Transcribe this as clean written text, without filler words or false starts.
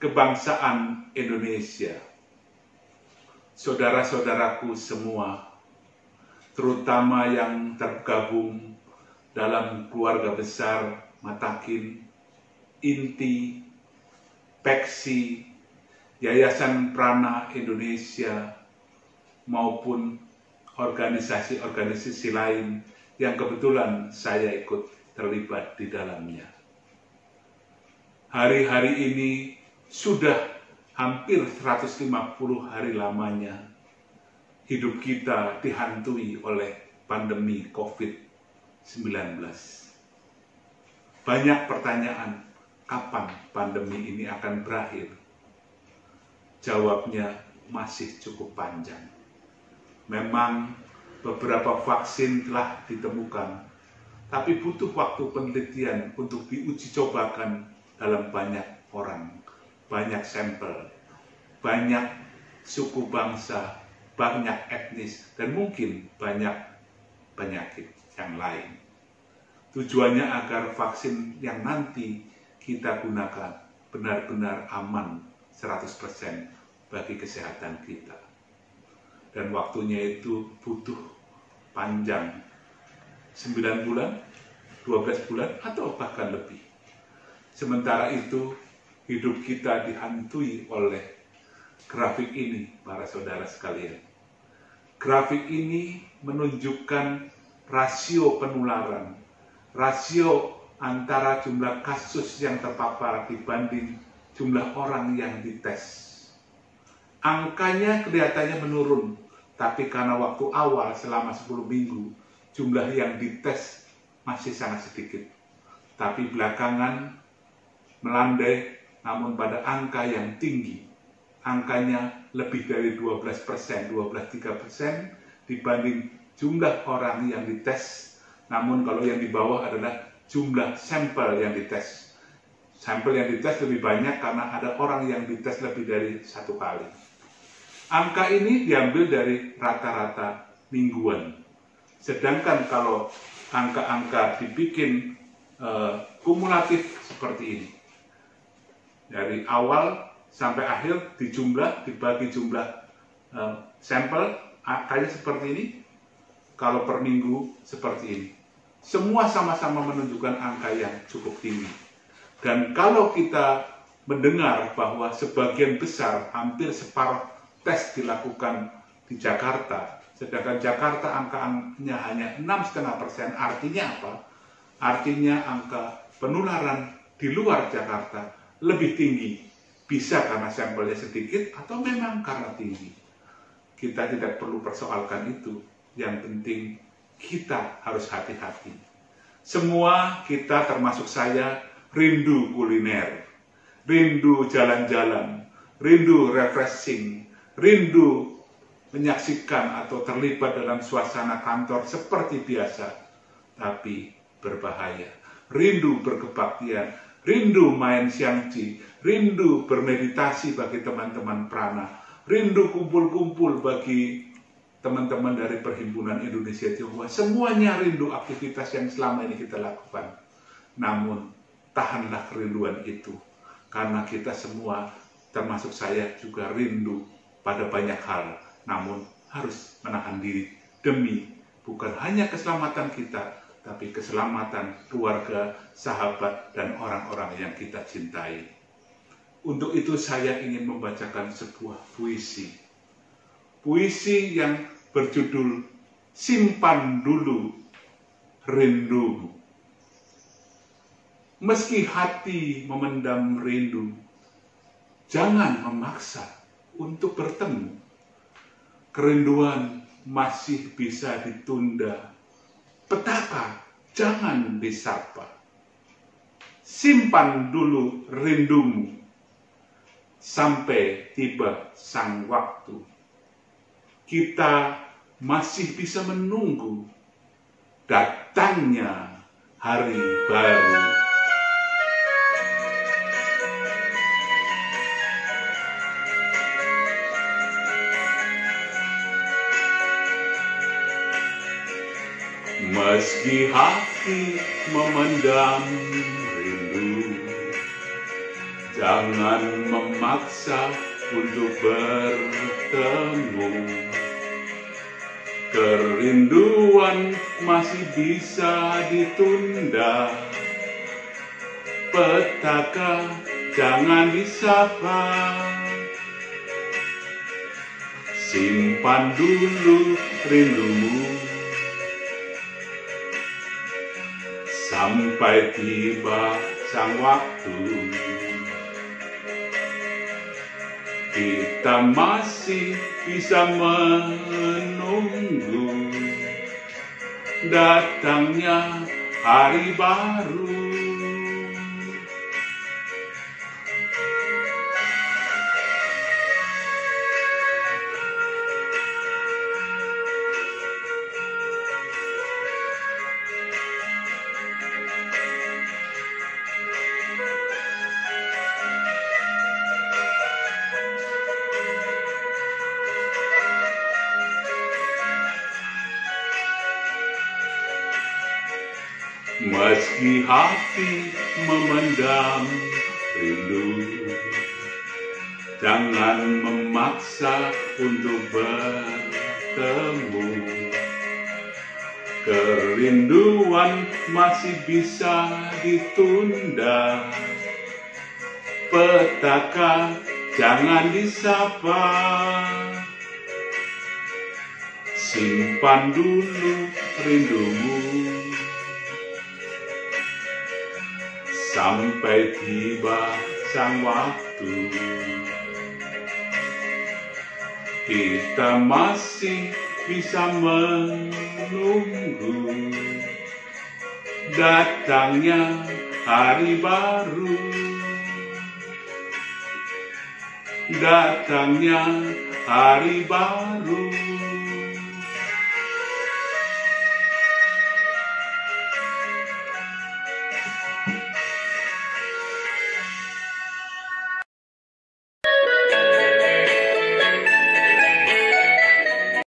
kebangsaan Indonesia. Saudara-saudaraku semua, terutama yang tergabung dalam keluarga besar Matakin, Inti, Peksi, Yayasan Prana Indonesia, maupun organisasi-organisasi lain yang kebetulan saya ikut terlibat di dalamnya. Hari-hari ini sudah hampir 150 hari lamanya hidup kita dihantui oleh pandemi COVID-19. Banyak pertanyaan, kapan pandemi ini akan berakhir? Jawabnya masih cukup panjang. Memang beberapa vaksin telah ditemukan, tapi butuh waktu penelitian untuk diuji cobakan dalam banyak orang, banyak sampel, banyak suku bangsa, banyak etnis, dan mungkin banyak penyakit yang lain. Tujuannya agar vaksin yang nanti kita gunakan benar-benar aman 100% bagi kesehatan kita. Dan waktunya itu butuh panjang, 9 bulan, 12 bulan, atau bahkan lebih. Sementara itu, hidup kita dihantui oleh grafik ini, para saudara sekalian. Grafik ini menunjukkan rasio penularan, rasio antara jumlah kasus yang terpapar dibanding jumlah orang yang dites. Angkanya kelihatannya menurun, tapi karena waktu awal selama 10 minggu, jumlah yang dites masih sangat sedikit. Tapi belakangan melandai, namun pada angka yang tinggi. Angkanya lebih dari 12%, 12-13% dibanding jumlah orang yang dites. Namun kalau yang di bawah adalah jumlah sampel yang dites. Sampel yang dites lebih banyak karena ada orang yang dites lebih dari 1 kali. Angka ini diambil dari rata-rata mingguan. Sedangkan kalau angka-angka dibikin kumulatif seperti ini, dari awal sampai akhir dijumlah, dibagi jumlah sampel, angkanya seperti ini. Kalau per minggu seperti ini. Semua sama-sama menunjukkan angka yang cukup tinggi. Dan kalau kita mendengar bahwa sebagian besar, hampir separuh tes dilakukan di Jakarta, sedangkan Jakarta angkanya hanya 6,5%, artinya apa? Artinya angka penularan di luar Jakarta lebih tinggi. Bisa karena sampelnya sedikit atau memang karena tinggi. Kita tidak perlu persoalkan itu. Yang penting kita harus hati-hati. Semua kita termasuk saya rindu kuliner, rindu jalan-jalan, rindu refreshing, rindu menyaksikan atau terlibat dalam suasana kantor seperti biasa, tapi berbahaya. Rindu berkebaktian, rindu main xiangqi, rindu bermeditasi bagi teman-teman prana, rindu kumpul-kumpul bagi teman-teman dari Perhimpunan Indonesia Tionghoa. Semuanya rindu aktivitas yang selama ini kita lakukan. Namun, tahanlah kerinduan itu, karena kita semua, termasuk saya juga rindu pada banyak hal, namun harus menahan diri demi bukan hanya keselamatan kita, tapi keselamatan keluarga, sahabat, dan orang-orang yang kita cintai. Untuk itu saya ingin membacakan sebuah puisi. Puisi yang berjudul Simpan Dulu Rindumu. Meski hati memendam rindu, jangan memaksa untuk bertemu. Kerinduan masih bisa ditunda. Petaka jangan disapa. Simpan dulu rindumu sampai tiba sang waktu. Kita masih bisa menunggu datangnya hari baru. Meski hati memendam rindu, Jangan memaksa untuk bertemu. Kerinduan masih bisa ditunda. Petaka jangan disapa. Simpan dulu rindumu sampai tiba sang waktu. Kita masih bisa menunggu datangnya hari baru. Meski hati memendam rindu, jangan memaksa untuk bertemu. Kerinduan masih bisa ditunda. Petaka jangan disapa. Simpan dulu rindumu sampai tiba sang waktu. Kita masih bisa menunggu datangnya hari baru. Datangnya hari baru.